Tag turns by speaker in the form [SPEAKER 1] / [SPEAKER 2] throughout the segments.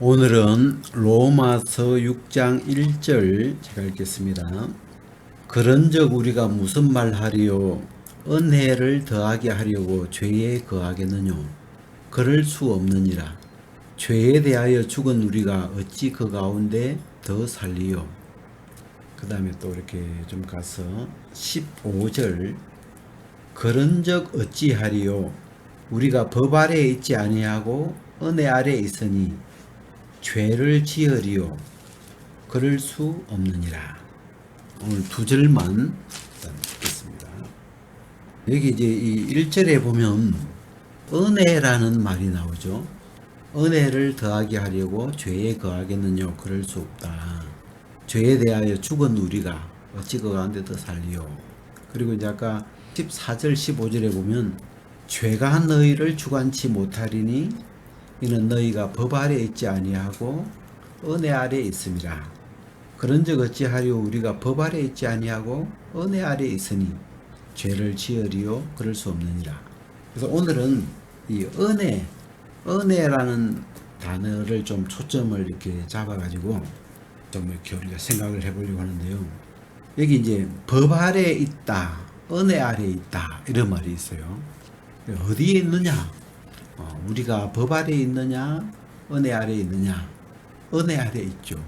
[SPEAKER 1] 오늘은 로마서 6장 1절 제가 읽겠습니다. 그런즉 우리가 무슨 말 하리요? 은혜를 더하게 하려고 죄에 거하겠느뇨? 그럴 수 없느니라. 죄에 대하여 죽은 우리가 어찌 그 가운데 더 살리요? 그 다음에 또 이렇게 좀 가서 15절 그런즉 어찌하리요? 우리가 법 아래에 있지 아니하고 은혜 아래에 있으니 죄를 지으리요? 그럴 수 없느니라. 오늘 두 절만 읽겠습니다. 여기 이제 이 1절에 보면 은혜라는 말이 나오죠. 은혜를 더하게 하려고 죄에 거하겠느냐? 그럴 수 없다. 죄에 대하여 죽은 우리가 어찌 그 가운데 더 살리요? 그리고 이제 아까 14절 15절에 보면 죄가 너희를 주관치 못하리니 이는 너희가 법 아래에 있지 아니하고 은혜 아래에 있음이라. 그런즉 어찌하리요? 우리가 법 아래에 있지 아니하고 은혜 아래에 있으니 죄를 지으리요? 그럴 수 없느니라. 그래서 오늘은 이 은혜라는 단어를 좀 초점을 이렇게 잡아가지고 좀 이렇게 우리가 생각을 해보려고 하는데요. 여기 이제 법 아래에 있다, 은혜 아래에 있다 이런 말이 있어요. 어디에 있느냐? 우리가 법 아래에 있느냐? 은혜 아래에 있느냐? 은혜 아래에 있죠.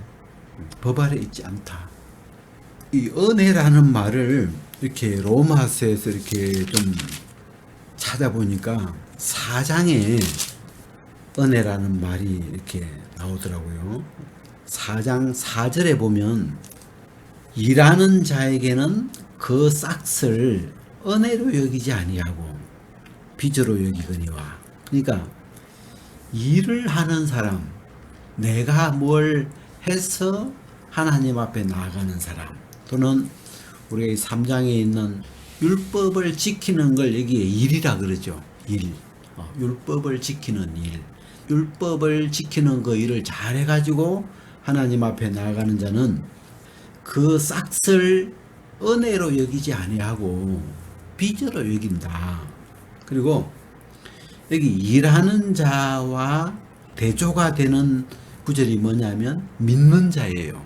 [SPEAKER 1] 법 아래에 있지 않다. 이 은혜라는 말을 이렇게 로마서에서 이렇게 좀 찾아보니까 4장에 은혜라는 말이 이렇게 나오더라고요. 4장 4절에 보면 일하는 자에게는 그 싹을 은혜로 여기지 아니하고 빚으로 여기거니와. 그러니까 일을 하는 사람, 내가 뭘 해서 하나님 앞에 나아가는 사람, 또는 우리가 이 3장에 있는 율법을 지키는 걸 여기에 일이라 그러죠. 일. 율법을 지키는 일. 율법을 지키는 그 일을 잘해가지고 하나님 앞에 나아가는 자는 그 싹을 은혜로 여기지 아니하고 빚으로 여긴다. 그리고 여기 일하는 자와 대조가 되는 구절이 뭐냐면 믿는 자예요.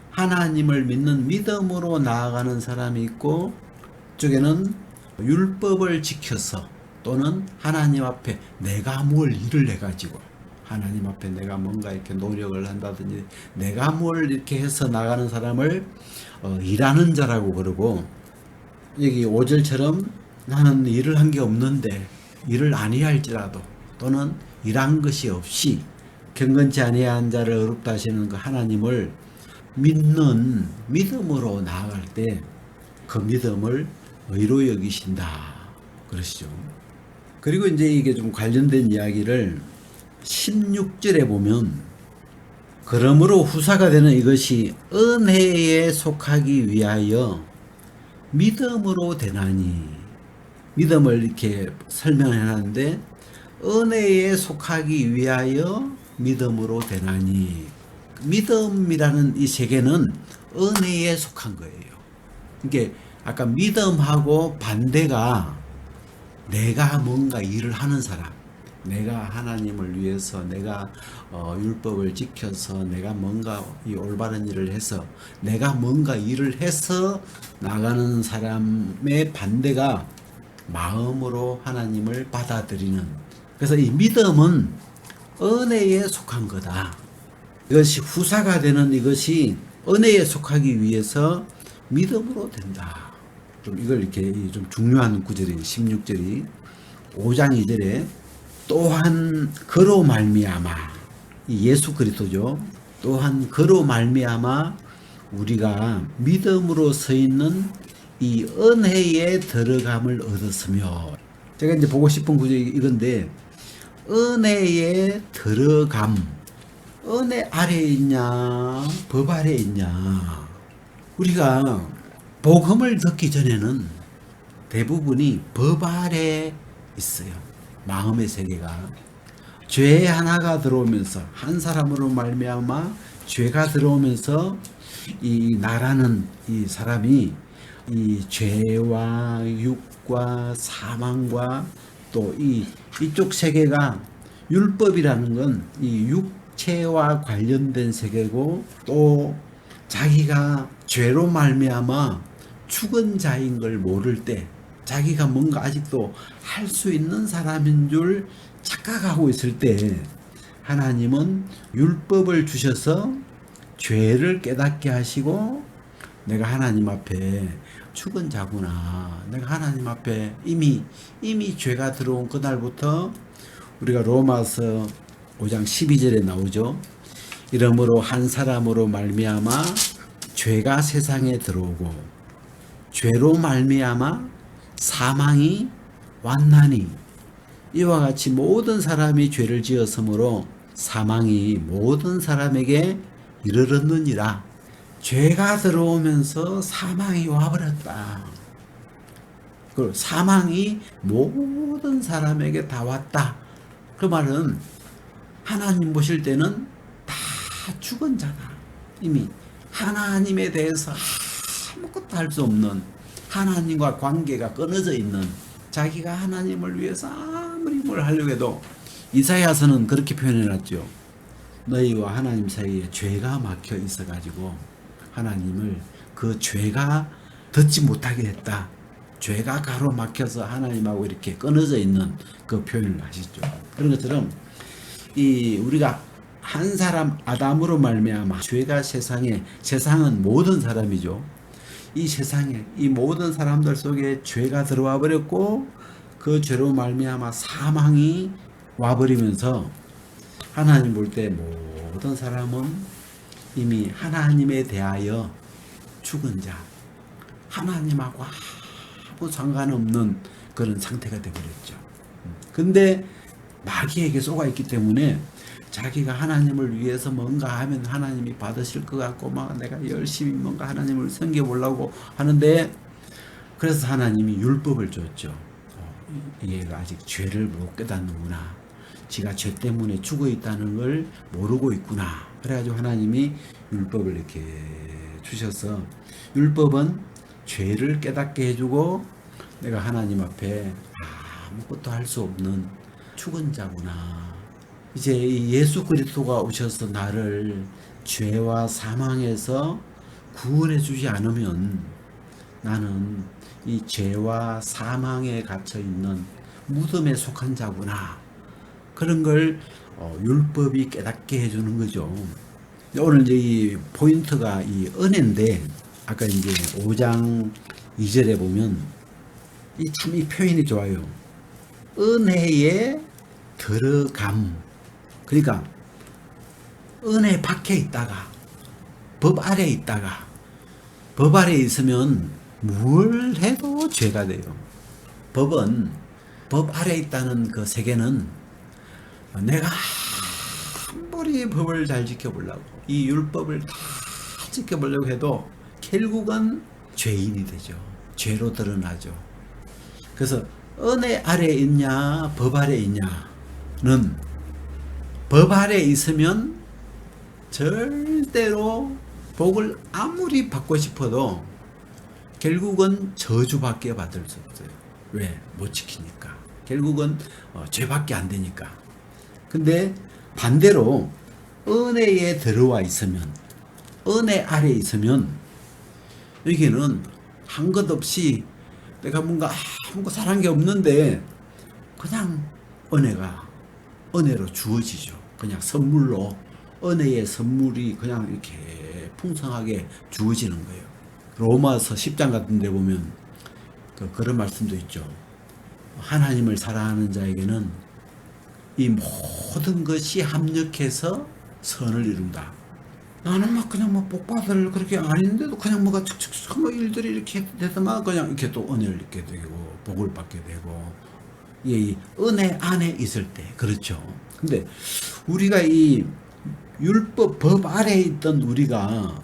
[SPEAKER 1] 하나님을 믿는 믿음으로 나아가는 사람이 있고, 이쪽에는 율법을 지켜서 또는 하나님 앞에 내가 뭘 일을 해가지고 하나님 앞에 내가 뭔가 이렇게 노력을 한다든지 내가 뭘 이렇게 해서 나가는 사람을 일하는 자라고 그러고, 여기 5절처럼 나는 일을 한 게 없는데 일을 아니할지라도 또는 일한 것이 없이 경건치 아니한 자를 어렵다 하시는 그 하나님을 믿는 믿음으로 나아갈 때 그 믿음을 의로 여기신다 그러시죠. 그리고 이제 이게 좀 관련된 이야기를 16절에 보면 그러므로 후사가 되는 이것이 은혜에 속하기 위하여 믿음으로 되나니, 믿음을 이렇게 설명해 놨는데 은혜에 속하기 위하여 믿음으로 되나니, 믿음이라는 이 세계는 은혜에 속한 거예요. 이게 아까 믿음하고 반대가 내가 뭔가 일을 하는 사람, 내가 하나님을 위해서 내가 율법을 지켜서 내가 뭔가 이 올바른 일을 해서 내가 뭔가 일을 해서 나가는 사람의 반대가 마음으로 하나님을 받아들이는, 그래서 이 믿음은 은혜에 속한 거다. 이것이 후사가 되는 이것이 은혜에 속하기 위해서 믿음으로 된다. 좀 이걸 이렇게 좀 중요한 구절이 16절이 5장 2절에 또한 그로 말미암아, 예수 그리스도죠. 또한 그로 말미암아 우리가 믿음으로 서 있는 이 은혜에 들어감을 얻었으며, 제가 이제 보고 싶은 구절이 이건데 은혜에 들어감, 은혜 아래에 있냐 법 아래에 있냐. 우리가 복음을 듣기 전에는 대부분이 법 아래에 있어요. 마음의 세계가 죄 하나가 들어오면서 한 사람으로 말미암아 죄가 들어오면서 이 나라는 이 사람이 이 죄와 육과 사망과 또 이쪽 세계가 율법이라는 건 이 육체와 관련된 세계고 또 자기가 죄로 말미암아 죽은 자인 걸 모를 때 자기가 뭔가 아직도 할 수 있는 사람인 줄 착각하고 있을 때 하나님은 율법을 주셔서 죄를 깨닫게 하시고 내가 하나님 앞에 죽은 자구나. 내가 하나님 앞에 이미 죄가 들어온 그날부터 우리가 로마서 5장 12절에 나오죠. 이러므로 한 사람으로 말미암아 죄가 세상에 들어오고 죄로 말미암아 사망이 왔나니 이와 같이 모든 사람이 죄를 지었으므로 사망이 모든 사람에게 이르렀느니라. 죄가 들어오면서 사망이 와버렸다. 그리고 사망이 모든 사람에게 다 왔다. 그 말은 하나님 보실 때는 다 죽은 자다. 이미 하나님에 대해서 아무것도 할 수 없는, 하나님과 관계가 끊어져 있는, 자기가 하나님을 위해서 아무리 뭘 하려고 해도 이사야서는 그렇게 표현해놨죠. 너희와 하나님 사이에 죄가 막혀 있어가지고 하나님을 그 죄가 듣지 못하게 했다. 죄가 가로막혀서 하나님하고 이렇게 끊어져 있는 그 표현을 하시죠. 그런 것처럼 이 우리가 한 사람 아담으로 말미암아 죄가 세상은 모든 사람이죠. 이 세상에 이 모든 사람들 속에 죄가 들어와 버렸고 그 죄로 말미암아 사망이 와버리면서 하나님 볼 때 모든 사람은 이미 하나님에 대하여 죽은 자, 하나님하고 아무 상관없는 그런 상태가 되어버렸죠. 근데 마귀에게 속아 있기 때문에 자기가 하나님을 위해서 뭔가 하면 하나님이 받으실 것 같고 막 내가 열심히 뭔가 하나님을 섬겨보려고 하는데, 그래서 하나님이 율법을 줬죠. 얘가 아직 죄를 못 깨닫는구나. 지가 죄 때문에 죽어 있다는 걸 모르고 있구나. 그래가지고 하나님이 율법을 이렇게 주셔서, 율법은 죄를 깨닫게 해주고 내가 하나님 앞에 아무것도 할 수 없는 죽은 자구나. 이제 예수 그리스도가 오셔서 나를 죄와 사망에서 구원해 주지 않으면 나는 이 죄와 사망에 갇혀 있는 무덤에 속한 자구나. 그런 걸 율법이 깨닫게 해주는 거죠. 오늘 이제 이 포인트가 이 은혜인데, 아까 이제 5장 2절에 보면 이 표현이 좋아요. 은혜에 들어감. 그러니까 은혜 밖에 있다가 법 아래 있다가 법 아래 있으면 뭘 해도 죄가 돼요. 법 아래 있다는 그 세계는 내가 아무리 법을 잘 지켜보려고 이 율법을 다 지켜보려고 해도 결국은 죄인이 되죠. 죄로 드러나죠. 그래서 은혜 아래 있냐 법 아래 있냐는, 법 아래 있으면 절대로 복을 아무리 받고 싶어도 결국은 저주밖에 받을 수 없어요. 왜? 못 지키니까. 결국은 죄밖에 안 되니까. 근데 반대로 은혜에 들어와 있으면, 은혜 아래 있으면 여기는 한 것 없이 내가 뭔가 아무것도 잘한 게 없는데 그냥 은혜로 주어지죠. 그냥 선물로, 은혜의 선물이 그냥 이렇게 풍성하게 주어지는 거예요. 로마서 10장 같은 데 보면 그런 말씀도 있죠. 하나님을 사랑하는 자에게는 이 모든 것이 합력해서 선을 이룬다. 나는 막 그냥 뭐 복받을 그렇게 아닌데도 그냥 뭐가 척척척 뭐 일들이 이렇게 되더만 그냥 이렇게 또 은혜를 얻게 되고 복을 받게 되고, 이 은혜 안에 있을 때 그렇죠. 근데 우리가 이 율법 법 아래에 있던 우리가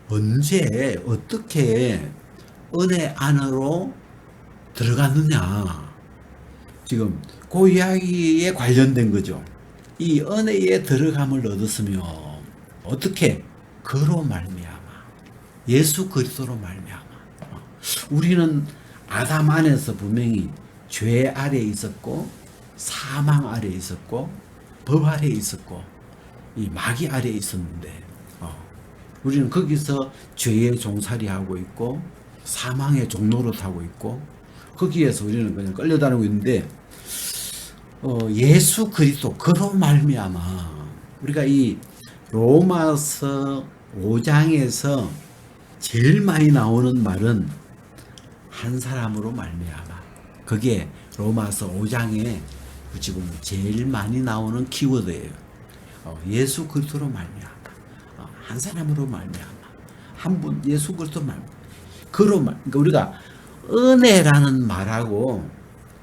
[SPEAKER 1] 언제 어떻게 은혜 안으로 들어갔느냐, 지금 그 이야기에 관련된 거죠. 이 은혜에 들어감을 얻었으면 어떻게? 그로 말미암아, 예수 그리스도로 말미암아. 우리는 아담 안에서 분명히 죄 아래에 있었고 사망 아래에 있었고 법 아래에 있었고, 이 마귀 아래에 있었는데 우리는 거기서 죄의 종살이하고 있고 사망의 종노릇하고 있고 거기에서 우리는 그냥 끌려다니고 있는데 예수 그리스도 그로 말미암아 우리가 이 로마서 5장에서 제일 많이 나오는 말은 한 사람으로 말미암아. 그게 로마서 5장에 지금 제일 많이 나오는 키워드예요. 예수 그리스도로 말미암아. 한 사람으로 말미암아. 한 분 예수 그리스도 말미암아. 그러니까 우리가 은혜라는 말하고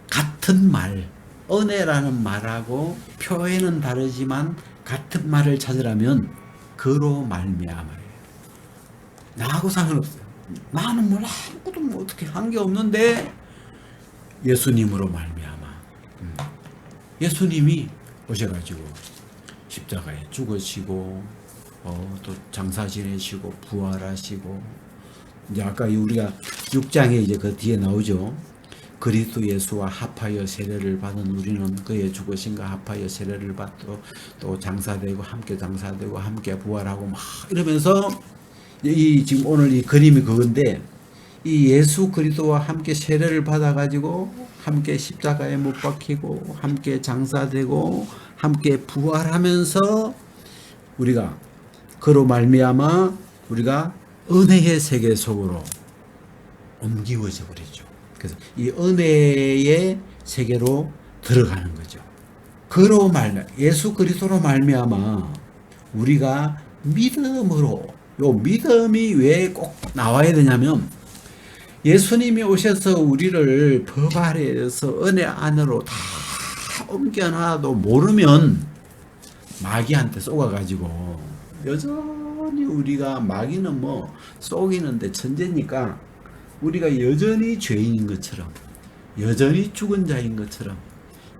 [SPEAKER 1] 같은 말, 은혜라는 말하고 표현은 다르지만 같은 말을 찾으라면 그로 말미암아요. 나하고 상관없어요. 나는 뭘 아무것도 뭐 어떻게 한 게 없는데 예수님으로 말미암아. 예수님이 오셔가지고 십자가에 죽으시고 또 장사 지내시고 부활하시고 이제 아까 우리가 6장에 이제 그 뒤에 나오죠. 그리스도 예수와 합하여 세례를 받은 우리는 그의 죽으심과 합하여 세례를 받고 또 장사되고 함께 장사되고 함께 부활하고 막 이러면서 이 지금 오늘 이 그림이 그건데 이 예수 그리스도와 함께 세례를 받아가지고 함께 십자가에 못 박히고 함께 장사되고 함께 부활하면서 우리가 그로 말미암아 우리가 은혜의 세계 속으로 옮기워져 버리죠. 그래서 이 은혜의 세계로 들어가는 거죠. 그로 말미암아 예수 그리스도로 말미암아 우리가 믿음으로 요 믿음이 왜 꼭 나와야 되냐면 예수님이 오셔서 우리를 법 아래에서 은혜 안으로 다 옮겨놔도 모르면 마귀한테 쏘가가지고 여전히 우리가 마귀는 뭐 쏘기는데 천재니까 우리가 여전히 죄인인 것처럼 여전히 죽은 자인 것처럼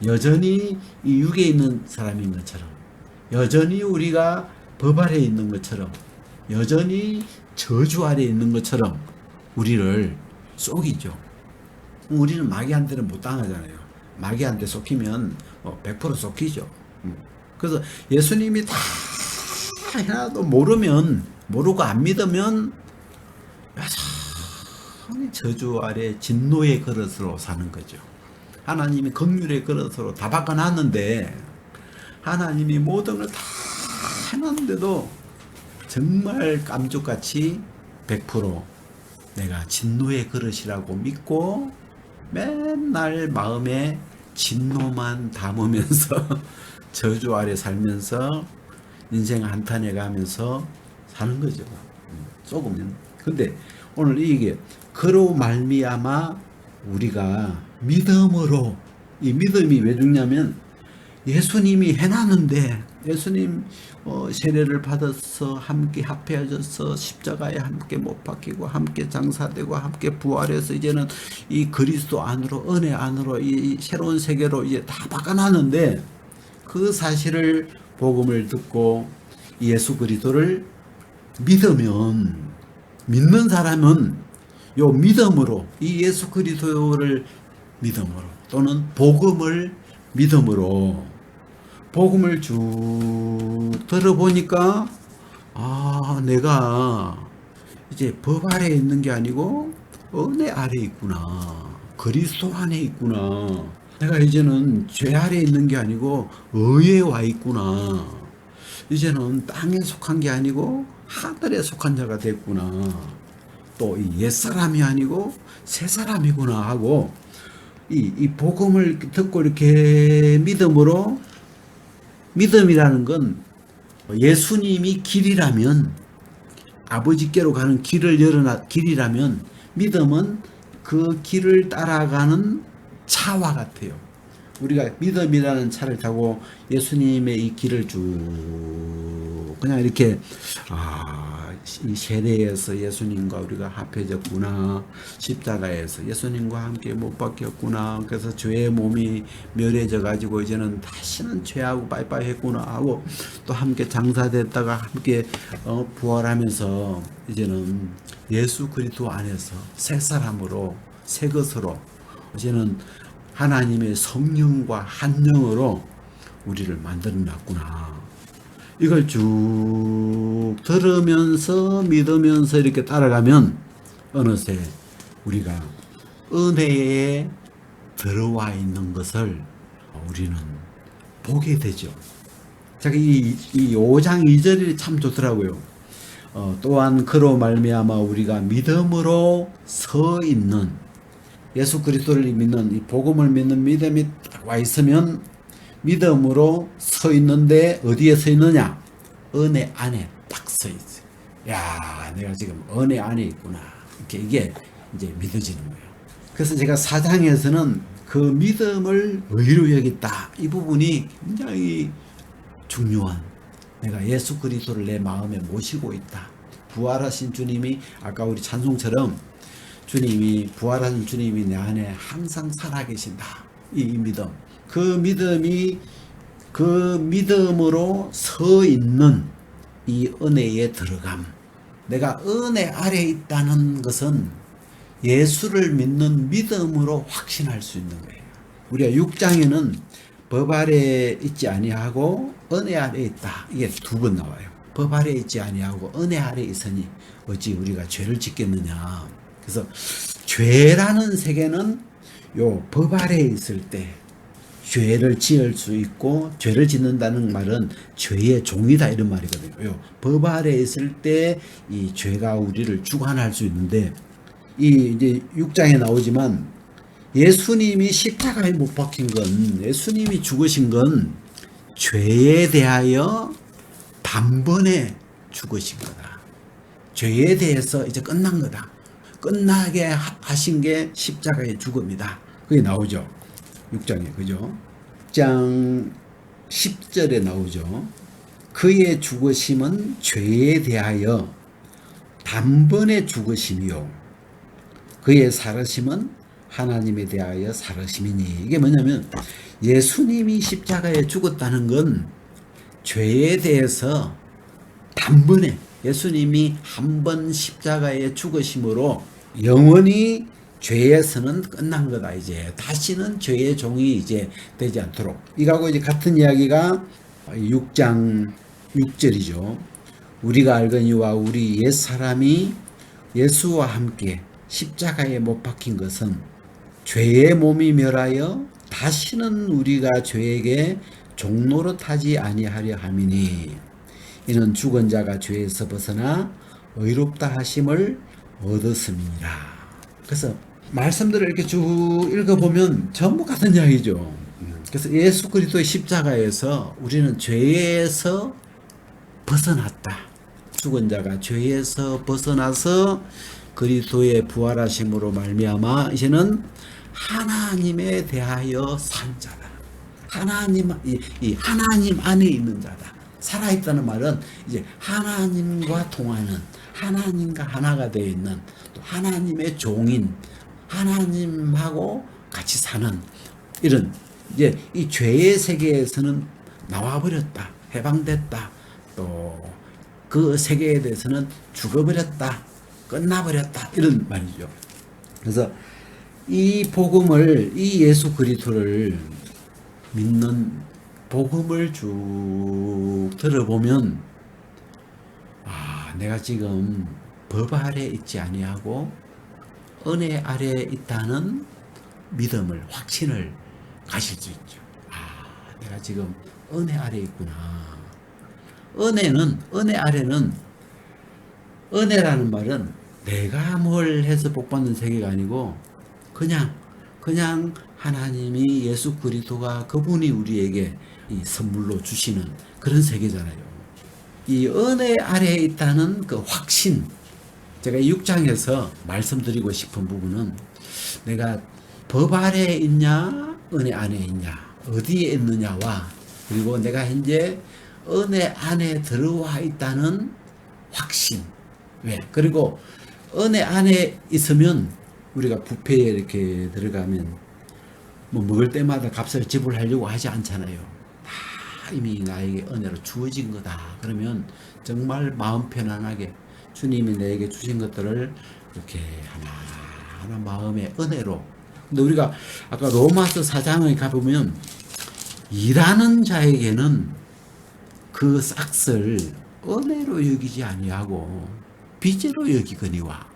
[SPEAKER 1] 여전히 이 육에 있는 사람인 것처럼 여전히 우리가 법 아래에 있는 것처럼 여전히 저주 아래에 있는 것처럼 우리를 속이죠. 우리는 마귀한테는 못 당하잖아요. 마귀한테 속히면 100% 속히죠. 그래서 예수님이 다 하나도 모르고 안 믿으면 여전히 저주 아래 진노의 그릇으로 사는 거죠. 하나님이 긍휼의 그릇으로 다 바꿔놨는데 하나님이 모든 걸 다 해놨는데도 정말 깜짝같이 100% 내가 진노의 그릇이라고 믿고 맨날 마음에 진노만 담으면서 저주 아래 살면서 인생 한탄해 가면서 사는 거죠. 썩으면. 근데 오늘 이게 그로 말미암아 우리가 믿음으로 이 믿음이 왜 중요하면 예수님이 해놨는데 예수님 세례를 받아서 함께 합해져서 십자가에 함께 못 박히고 함께 장사되고 함께 부활해서 이제는 이 그리스도 안으로 은혜 안으로 이 새로운 세계로 이제 다 바꿔놨는데 그 사실을 복음을 듣고 예수 그리스도를 믿으면 믿는 사람은 요 믿음으로 이 예수 그리스도를 믿음으로 또는 복음을 믿음으로 복음을 쭉 들어보니까 내가 이제 법 아래에 있는 게 아니고 은혜 아래에 있구나. 그리스도 안에 있구나. 내가 이제는 죄 아래에 있는 게 아니고 의에 와 있구나. 이제는 땅에 속한 게 아니고 하늘에 속한 자가 됐구나. 또 이 옛사람이 아니고 새사람이구나 하고 이 복음을 듣고 이렇게 믿음이라는 건 예수님이 길이라면 아버지께로 가는 길이라면 믿음은 그 길을 따라가는 차와 같아요. 우리가 믿음이라는 차를 타고 예수님의 이 길을 쭉 그냥 이렇게 이 세례에서 예수님과 우리가 합해졌구나. 십자가에서 예수님과 함께 못 박혔구나. 그래서 죄의 몸이 멸해져 가지고 이제는 다시는 죄하고 빠이빠이 했구나 하고 또 함께 장사됐다가 함께 부활하면서 이제는 예수 그리스도 안에서 새 사람으로 새 것으로 이제는 하나님의 성령과 한 영으로 우리를 만들어 놨구나. 이걸 쭉 들으면서 믿으면서 이렇게 따라가면 어느새 우리가 은혜에 들어와 있는 것을 우리는 보게 되죠. 제가 이 5장 2절이 참 좋더라고요. 또한 그로 말미암아 우리가 믿음으로 서 있는, 예수 그리스도를 믿는, 이 복음을 믿는 믿음이 딱 와 있으면 믿음으로 서 있는데 어디에 서 있느냐? 은혜 안에 딱 서 있어요. 야, 내가 지금 은혜 안에 있구나. 이게 이제 믿어지는 거예요. 그래서 제가 4장에서는 그 믿음을 의로 여겼다. 이 부분이 굉장히 중요한, 내가 예수 그리스도를 내 마음에 모시고 있다. 부활하신 주님이, 아까 우리 찬송처럼 주님이, 부활하신 주님이 내 안에 항상 살아계신다. 이 믿음. 그 믿음이, 그 믿음으로 서 있는 이 은혜에 들어감. 내가 은혜 아래 있다는 것은 예수를 믿는 믿음으로 확신할 수 있는 거예요. 우리가 6장에는 법 아래 있지 아니하고 은혜 아래 있다. 이게 두 번 나와요. 법 아래 있지 아니하고 은혜 아래 있으니 어찌 우리가 죄를 짓겠느냐. 그래서 죄라는 세계는 요 법 아래 있을 때 죄를 지을 수 있고, 죄를 짓는다는 말은 죄의 종이다 이런 말이거든요. 요 법 아래 있을 때 이 죄가 우리를 주관할 수 있는데, 이 이제 6장에 나오지만 예수님이 십자가에 못 박힌 건, 예수님이 죽으신 건 죄에 대하여 단번에 죽으신 거다. 죄에 대해서 이제 끝난 거다. 끝나게 하신 게 십자가의 죽음이다. 그게 나오죠. 6장에. 그죠? 6장 10절에 나오죠. 그의 죽으심은 죄에 대하여 단번에 죽으심이요. 그의 살으심은 하나님에 대하여 살으심이니. 이게 뭐냐면 예수님이 십자가에 죽었다는 건 죄에 대해서 단번에, 예수님이 한 번 십자가에 죽으심으로 영원히 죄에서는 끝난 거다. 이제 다시는 죄의 종이 이제 되지 않도록. 이거하고 이제 같은 이야기가 6장 6절이죠. 우리가 알거니와 우리 옛사람이 예수와 함께 십자가에 못 박힌 것은 죄의 몸이 멸하여 다시는 우리가 죄에게 종노릇하지 아니하려 함이니, 이는 죽은 자가 죄에서 벗어나 의롭다 하심을 얻었음이니라. 그래서 말씀들을 이렇게 쭉 읽어보면 전부 같은 이야기죠. 그래서 예수 그리스도의 십자가에서 우리는 죄에서 벗어났다. 죽은 자가 죄에서 벗어나서 그리스도의 부활하심으로 말미암아 이제는 하나님에 대하여 산 자다. 하나님, 이 하나님 안에 있는 자다. 살아있다는 말은 이제 하나님과 통하는, 하나님과 하나가 되어 있는, 또 하나님의 종인, 하나님하고 같이 사는, 이런 이제 이 죄의 세계에서는 나와버렸다. 해방됐다. 또 그 세계에 대해서는 죽어버렸다. 끝나버렸다. 이런 말이죠. 그래서 이 복음을, 이 예수 그리스도를 믿는, 복음을 쭉 들어보면, 아, 내가 지금 법 아래 있지 아니하고 은혜 아래 있다는 믿음을, 확신을 가실 수 있죠. 아, 내가 지금 은혜 아래 있구나. 은혜는, 은혜 아래는, 은혜라는 말은 내가 뭘 해서 복받는 세계가 아니고 그냥 하나님이, 예수 그리스도가, 그분이 우리에게 이 선물로 주시는 그런 세계잖아요. 이 은혜 아래에 있다는 그 확신, 제가 6장에서 말씀드리고 싶은 부분은, 내가 법 아래에 있냐 은혜 안에 있냐, 어디에 있느냐와, 그리고 내가 현재 은혜 안에 들어와 있다는 확신. 왜? 그리고 은혜 안에 있으면 우리가 뷔페에 이렇게 들어가면 뭐 먹을 때마다 값을 지불하려고 하지 않잖아요. 다 이미 나에게 은혜로 주어진 거다. 그러면 정말 마음 편안하게 주님이 내게 주신 것들을 이렇게 하나하나 마음의 은혜로. 근데 우리가 아까 로마서 4장에 가보면 일하는 자에게는 그 싹을 은혜로 여기지 아니하고 빚으로 여기거니와.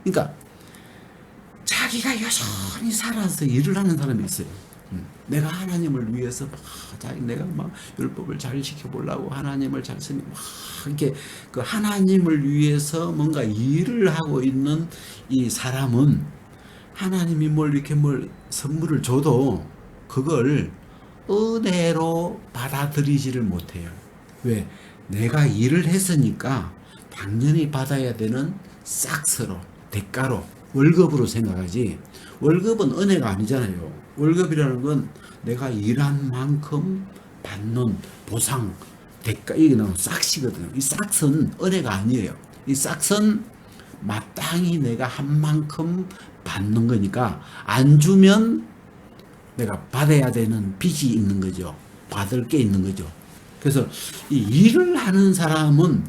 [SPEAKER 1] 그러니까 자기가 여전히 살아서 일을 하는 사람이 있어요. 내가 하나님을 위해서 내가 막 율법을 잘 지켜보려고 하나님을 잘 쓰니 막 이렇게 그 하나님을 위해서 뭔가 일을 하고 있는 이 사람은 하나님이 이렇게 선물을 줘도 그걸 은혜로 받아들이지를 못해요. 왜? 내가 일을 했으니까 당연히 받아야 되는 싹스로, 대가로, 월급으로 생각하지, 월급은 은혜가 아니잖아요. 월급이라는 건 내가 일한 만큼 받는 보상, 대가, 이게 나오는 싹시거든요. 이 싹은 은혜가 아니에요. 이 싹은 마땅히 내가 한 만큼 받는 거니까 안 주면 내가 받아야 되는 빚이 있는 거죠. 받을 게 있는 거죠. 그래서 이 일을 하는 사람은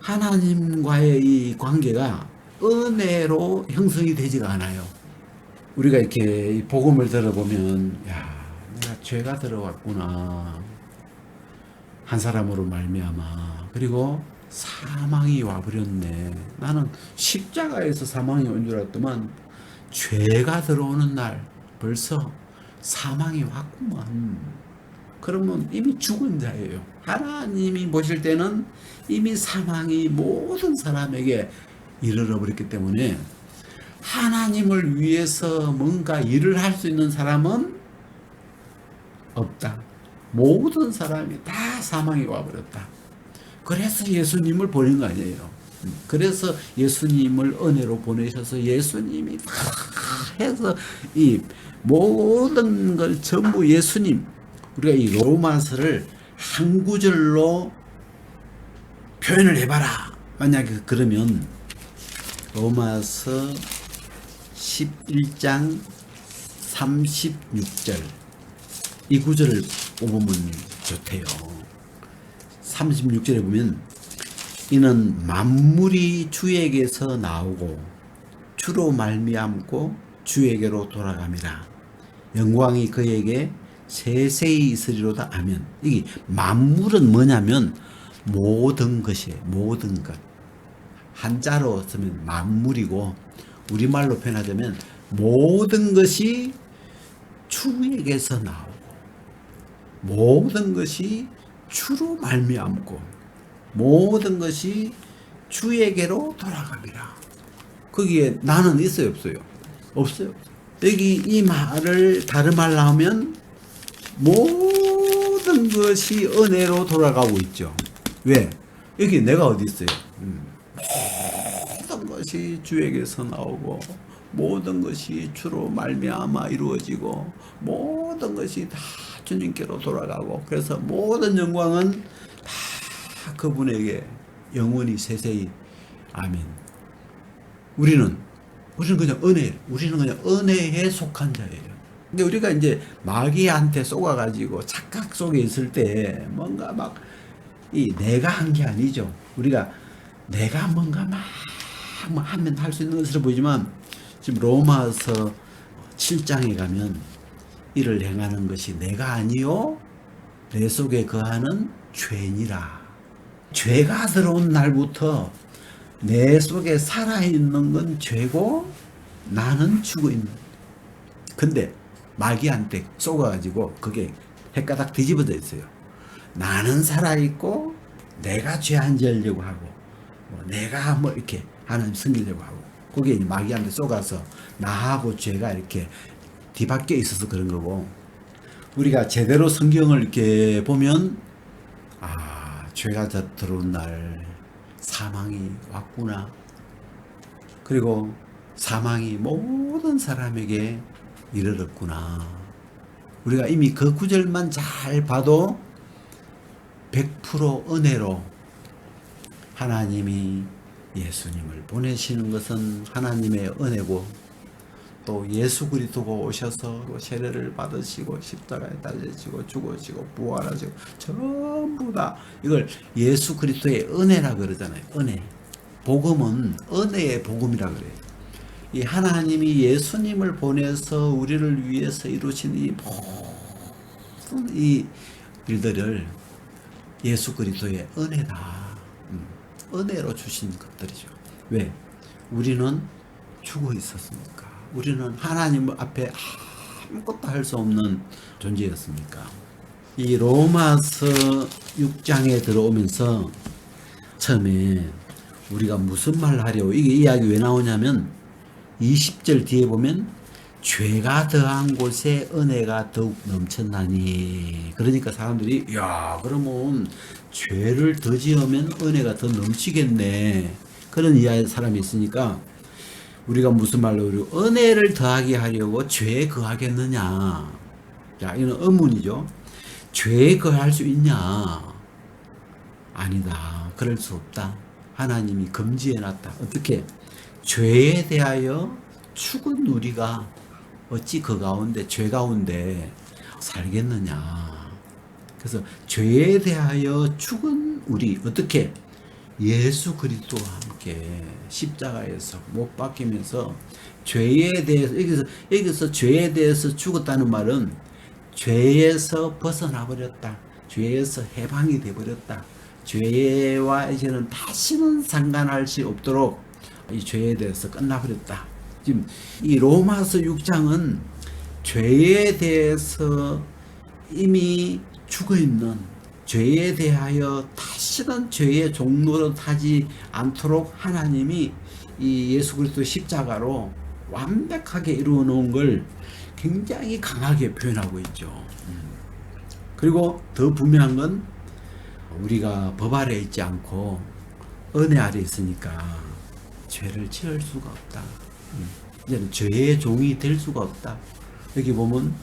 [SPEAKER 1] 하나님과의 이 관계가 은혜로 형성이 되지가 않아요. 우리가 이렇게 이 복음을 들어보면, 야, 내가 죄가 들어왔구나. 한 사람으로 말미암아. 그리고 사망이 와버렸네. 나는 십자가에서 사망이 온 줄 알았더만 죄가 들어오는 날 벌써 사망이 왔구만. 그러면 이미 죽은 자예요. 하나님이 보실 때는 이미 사망이 모든 사람에게 이르러 버렸기 때문에 하나님을 위해서 뭔가 일을 할 수 있는 사람은 없다. 모든 사람이 다 사망이 와버렸다. 그래서 예수님을 보낸 거 아니에요. 그래서 예수님을 은혜로 보내셔서 예수님이 다 해서 이 모든 걸 전부 예수님, 우리가 이 로마서를 한 구절로 표현을 해봐라. 만약에 그러면 로마서 11장 36절 이 구절을 뽑으면 좋대요. 36절에 보면 이는 만물이 주에게서 나오고 주로 말미암고 주에게로 돌아갑니다. 영광이 그에게 세세히 있으리로다. 아멘. 이게 만물은 뭐냐면 모든 것이에요. 모든 것. 한자로 쓰면 만물이고 우리말로 표현하자면 모든 것이 주에게서 나오고 모든 것이 주로 말미암고 모든 것이 주에게로 돌아갑니다. 거기에 나는 있어요, 없어요? 없어요. 여기 이 말을 다른 말로 하면 모든 것이 은혜로 돌아가고 있죠. 왜? 여기 내가 어디 있어요? 모든 것이 주에게서 나오고 모든 것이 주로 말미암아 이루어지고 모든 것이 다 주님께로 돌아가고 그래서 모든 영광은 다 그분에게 영원히 세세히. 아멘. 우리는 그냥 우리는 그냥 은혜에 속한 자예요. 근데 우리가 이제 마귀한테 속아가지고 착각 속에 있을 때 뭔가 막 내가 한 게 아니죠. 우리가 내가 뭔가 막 하면 할 수 있는 것으로 보이지만 지금 로마서 7장에 가면 이를 행하는 것이 내가 아니요 내 속에 거하는 죄니라. 죄가 들어온 날부터 내 속에 살아있는 건 죄고 나는 죽어있는. 근데 마귀한테 쏘가지고 그게 헷가닥 뒤집어져 있어요. 나는 살아있고 내가 죄 안 지으려고 하고 내가 이렇게 하나님 섬기려고 하고 그게 마귀한테 쏘가서 나하고 죄가 이렇게 뒤바뀌어 있어서 그런 거고, 우리가 제대로 성경을 이렇게 보면 죄가 들어온 날 사망이 왔구나. 그리고 사망이 모든 사람에게 이르렀구나. 우리가 이미 그 구절만 잘 봐도 100% 은혜로 하나님이 예수님을 보내시는 것은 하나님의 은혜고 또 예수 그리스도가 오셔서 세례를 받으시고 십자가에 달리시고 죽으시고 부활하시고 전부 다 이걸 예수 그리스도의 은혜라 그러잖아요. 은혜. 복음은 은혜의 복음이라 그래요. 이 하나님이 예수님을 보내서 우리를 위해서 이루신 이 모든 이 일들을 예수 그리스도의 은혜다. 은혜로 주신 것들이죠. 왜? 우리는 죽어 있었습니까? 우리는 하나님 앞에 아무것도 할 수 없는 존재였습니까? 이 로마서 6장에 들어오면서 처음에 우리가 무슨 말 하려고 이게 이야기 왜 나오냐면 20절 뒤에 보면 죄가 더한 곳에 은혜가 더욱 넘쳤나니. 그러니까 사람들이 야 그러면 죄를 더 지으면 은혜가 더 넘치겠네. 그런 이야기 사람이 있으니까 우리가 무슨 말로 그러고 은혜를 더하게 하려고 죄에 거하겠느냐. 자 이건 의문이죠. 죄에 거할 수 있냐. 아니다. 그럴 수 없다. 하나님이 금지해놨다. 어떻게? 죄에 대하여 죽은 우리가 어찌 그 가운데 죄 가운데 살겠느냐. 그래서 죄에 대하여 죽은 우리 어떻게? 예수 그리스도와 함께 십자가에서 못 박히면서 죄에 대해서 여기서 죄에 대해서 죽었다는 말은 죄에서 벗어나 버렸다. 죄에서 해방이 돼 버렸다. 죄와 이제는 다시는 상관할 수 없도록 이 죄에 대해서 끝나버렸다. 지금 이 로마서 6장은 죄에 대해서 이미 죽어있는 죄에 대하여 다시는 죄의 종로로 타지 않도록 하나님이 이 예수 그리스도 십자가로 완벽하게 이루어 놓은 걸 굉장히 강하게 표현하고 있죠. 그리고 더 분명한 건 우리가 법 아래 있지 않고 은혜 아래 있으니까 죄를 지을 수가 없다. 이제는 죄의 종이 될 수가 없다. 여기 보면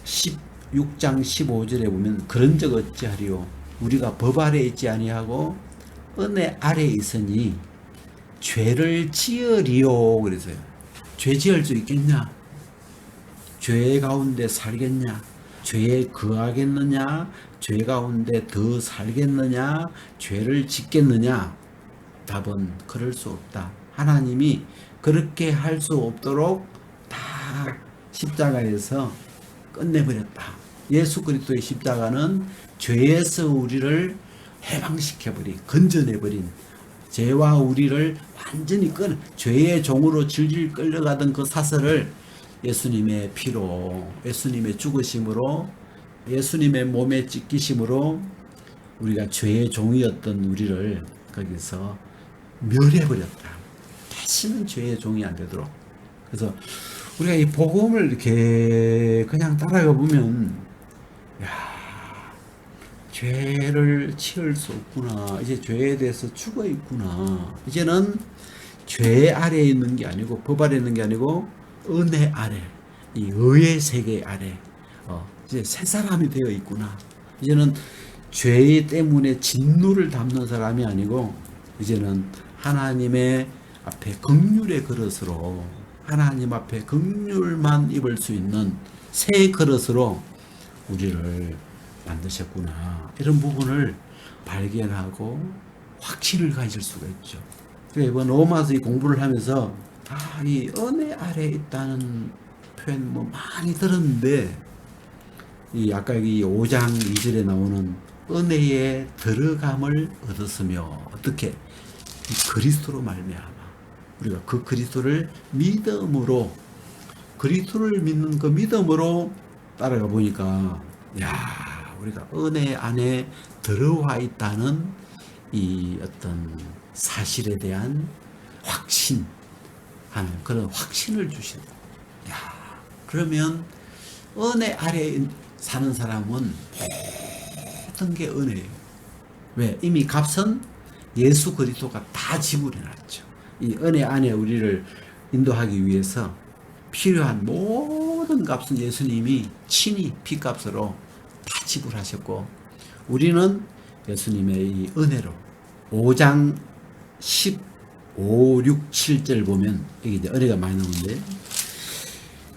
[SPEAKER 1] 16장 15절에 보면 그런 적 어찌하리요. 우리가 법 아래 있지 아니하고 은혜 아래 있으니 죄를 지으리요. 그래서요. 죄 지을 수 있겠냐? 죄 가운데 살겠냐? 죄에 거하겠느냐? 죄 가운데 더 살겠느냐? 죄를 짓겠느냐? 답은 그럴 수 없다. 하나님이 그렇게 할 수 없도록 다 십자가에서 끝내버렸다. 예수 그리스도의 십자가는 죄에서 우리를 해방시켜버린, 건져내버린, 죄와 우리를 완전히 죄의 종으로 질질 끌려가던 그 사슬을 예수님의 피로, 예수님의 죽으심으로, 예수님의 몸에 찢기심으로 우리가 죄의 종이었던 우리를 거기서 멸해버렸다. 다시는 죄의 종이 안 되도록. 그래서 우리가 이 복음을 이렇게 그냥 따라가 보면, 야, 죄를 치울 수 없구나. 이제 죄에 대해서 죽어 있구나. 이제는 죄 아래에 있는 게 아니고, 법 아래에 있는 게 아니고, 은혜 아래, 이 의의 세계 아래, 이제 새 사람이 되어 있구나. 이제는 죄 때문에 진노를 담는 사람이 아니고, 이제는 하나님의 앞에 긍휼의 그릇으로, 하나님 앞에 긍휼만 입을 수 있는 새 그릇으로 우리를 만드셨구나. 이런 부분을 발견하고 확신을 가질 수가 있죠. 그래서 이번 로마서 이 공부를 하면서 이 은혜 아래 있다는 표현 뭐 많이 들었는데, 이 아까 이 5장 2절에 나오는 은혜에 들어감을 얻었으며 어떻게? 이 그리스도로 말미암아 우리가 그 그리스도를 믿음으로, 그리스도를 믿는 그 믿음으로 따라가 보니까, 야, 우리가 은혜 안에 들어와 있다는 이 어떤 사실에 대한 확신하는 그런 확신을 주시는. 야, 그러면 은혜 아래 사는 사람은 모든 게 은혜예요. 왜? 이미 값은 예수 그리스도가 다 지불해 놨죠. 이 은혜 안에 우리를 인도하기 위해서 필요한 모든 값은 예수님이 친히 피값으로 다 지불하셨고, 우리는 예수님의 이 은혜로 5장 15, 6, 7절 보면 여기 이제 은혜가 많이 나오는데,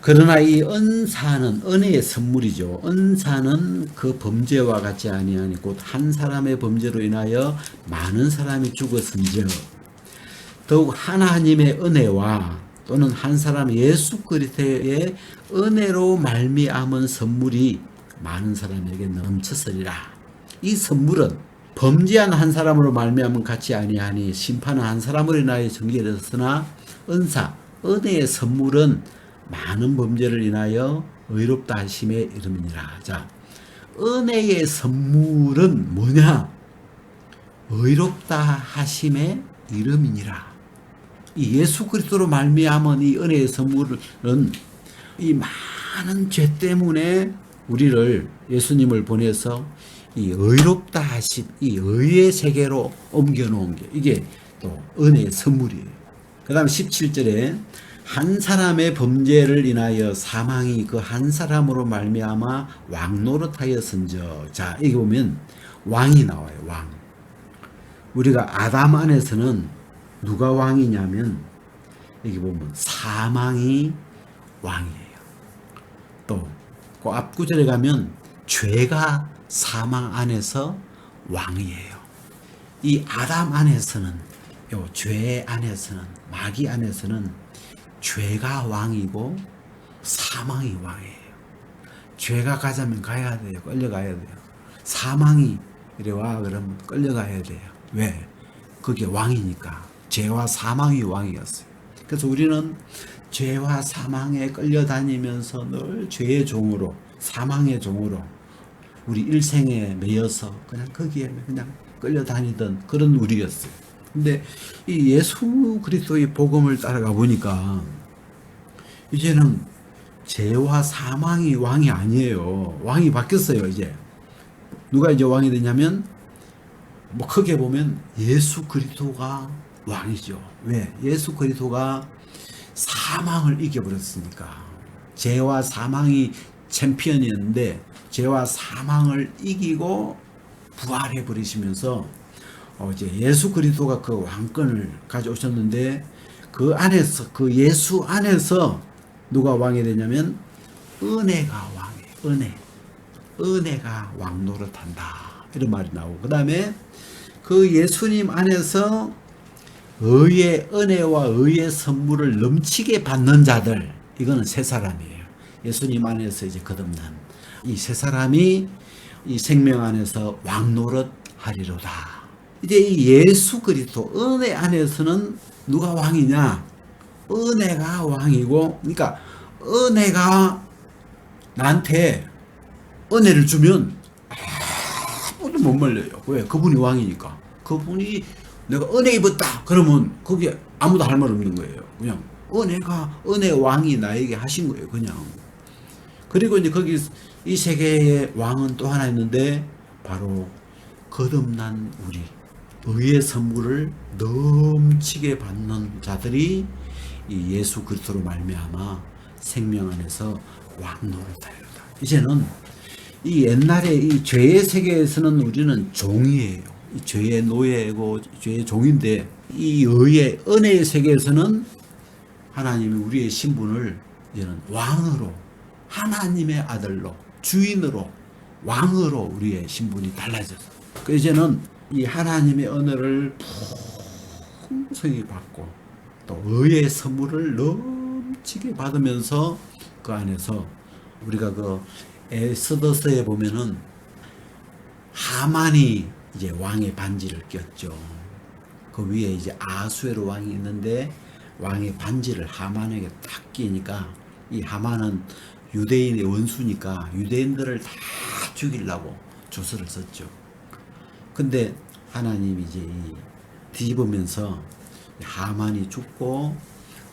[SPEAKER 1] 그러나 이 은사는 은혜의 선물이죠. 은사는 그 범죄와 같지 아니하니 곧 한 사람의 범죄로 인하여 많은 사람이 죽었은즉 더욱 하나님의 은혜와 또는 한 사람 예수 그리스도의 은혜로 말미암은 선물이 많은 사람에게 넘쳤으리라. 이 선물은 범죄한 한 사람으로 말미암은 같이 아니하니 심판은 한 사람으로 인하여 정죄되었으나 은혜의 선물은 많은 범죄를 인하여 의롭다 하심에 이름이니라. 자, 은혜의 선물은 뭐냐? 의롭다 하심의 이름이니라. 이 예수 그리스도로 말미암은 이 은혜의 선물은 이 많은 죄 때문에 우리를 예수님을 보내서 이 의롭다 하심, 이 의의 세계로 옮겨놓은 게 이게 또 은혜의 선물이에요. 그 다음 17절에 한 사람의 범죄를 인하여 사망이 그 한 사람으로 말미암아 왕노릇하였은즉. 자, 여기 보면 왕이 나와요. 왕. 우리가 아담 안에서는 누가 왕이냐면 여기 보면 사망이 왕이에요. 또 그 앞구절에 가면 죄가 사망 안에서 왕이에요. 이 아담 안에서는, 요 죄 안에서는, 마귀 안에서는 죄가 왕이고 사망이 왕이에요. 죄가 가자면 가야 돼요. 끌려가야 돼요. 사망이 이래 와 그러면 끌려가야 돼요. 왜? 그게 왕이니까. 죄와 사망이 왕이었어요. 그래서 우리는 죄와 사망에 끌려다니면서 늘 죄의 종으로, 사망의 종으로 우리 일생에 매여서 그냥 거기에 그냥 끌려다니던 그런 우리였어요. 근데 이 예수 그리스도의 복음을 따라가 보니까 이제는 죄와 사망이 왕이 아니에요. 왕이 바뀌었어요. 이제 누가 이제 왕이 되냐면 뭐 크게 보면 예수 그리스도가 왕이죠. 왜? 예수 그리스도가 사망을 이겨버렸으니까. 죄와 사망이 챔피언이었는데 죄와 사망을 이기고 부활해 버리시면서 이제 예수 그리스도가 그 왕권을 가져오셨는데 그 안에서, 그 예수 안에서 누가 왕이 되냐면 은혜가 왕이에요. 은혜가 왕노릇한다. 이런 말이 나오고, 그 다음에 그 예수님 안에서 의의 은혜와 의의 선물을 넘치게 받는 자들, 이거는 세 사람이에요. 예수님 안에서 이제 거듭난 이 세 사람이 이 생명 안에서 왕노릇 하리로다. 이제 이 예수 그리스도 은혜 안에서는 누가 왕이냐? 은혜가 왕이고, 그러니까 은혜가 나한테 은혜를 주면 아무도 못 말려요. 왜? 그분이 왕이니까. 그분이 내가 은혜 입었다 그러면 거기에 아무도 할 말 없는 거예요. 그냥 은혜 왕이 나에게 하신 거예요. 그냥. 그리고 이제 거기 이 세계의 왕은 또 하나 있는데 바로 거듭난 우리, 의의 선물을 넘치게 받는 자들이 이 예수 그리스도로 말미암아 생명 안에서 왕노릇하리로다. 이제는 이 옛날에 이 죄의 세계에서는 우리는 종이에요. 이 죄의 노예고 죄의 종인데, 이 의의 은혜의 세계에서는 하나님이 우리의 신분을 이제는 왕으로, 하나님의 아들로, 주인으로, 왕으로 우리의 신분이 달라졌어요. 그 이제는 이 하나님의 은혜를 풍성히 받고 또 의의 선물을 넘치게 받으면서 그 안에서 우리가 그 에스더서에 보면은 하만이 이제 왕의 반지를 꼈죠. 그 위에 이제 아수에로 왕이 있는데 왕의 반지를 하만에게 딱 끼니까 이 하만은 유대인의 원수니까 유대인들을 다 죽이려고 조서를 썼죠. 근데 하나님이 이제 뒤집으면서 하만이 죽고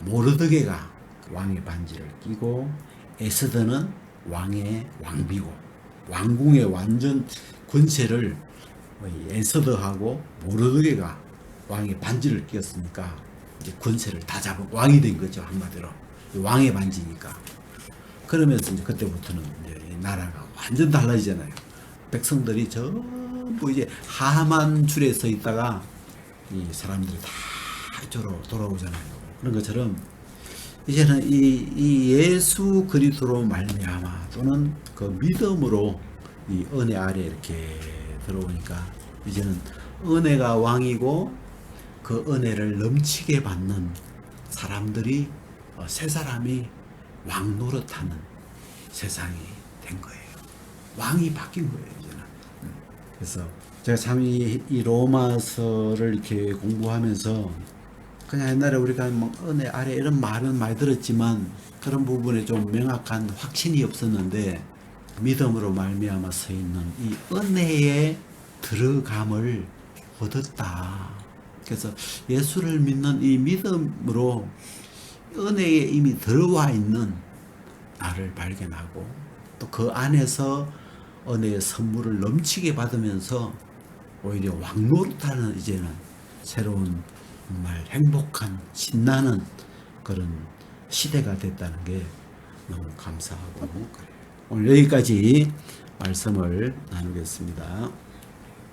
[SPEAKER 1] 모르드게가 왕의 반지를 끼고 에스더는 왕의 왕비고 왕궁의 완전 권세를 에스더하고 모르드게가 왕의 반지를 끼었으니까 이제 권세를 다 잡은 왕이 된 거죠. 한마디로 왕의 반지니까. 그러면서 이제 그때부터는 이제 나라가 완전 달라지잖아요. 백성들이 전부 이제 하만 줄에 서 있다가 이 사람들이 다 이쪽으로 돌아오잖아요. 그런 것처럼 이제는 이 예수 그리스도로 말미암아 또는 그 믿음으로 이 은혜 아래 이렇게 들어오니까 이제는 은혜가 왕이고 그 은혜를 넘치게 받는 사람들이 세 사람이 왕 노릇하는 세상이 된 거예요. 왕이 바뀐 거예요, 이제는. 그래서 제가 참 이 로마서를 이렇게 공부하면서 그냥 옛날에 우리가 뭐 은혜 아래 이런 말은 많이 들었지만 그런 부분에 좀 명확한 확신이 없었는데 믿음으로 말미암아 서 있는 이 은혜의 들어감을 얻었다. 그래서 예수를 믿는 이 믿음으로 은혜에 이미 들어와 있는 나를 발견하고 또 그 안에서 은혜의 선물을 넘치게 받으면서 오히려 왕노릇하는 이제는 새로운 정말 행복한 신나는 그런 시대가 됐다는 게 너무 감사하고 그래요. 오늘 여기까지 말씀을 나누겠습니다.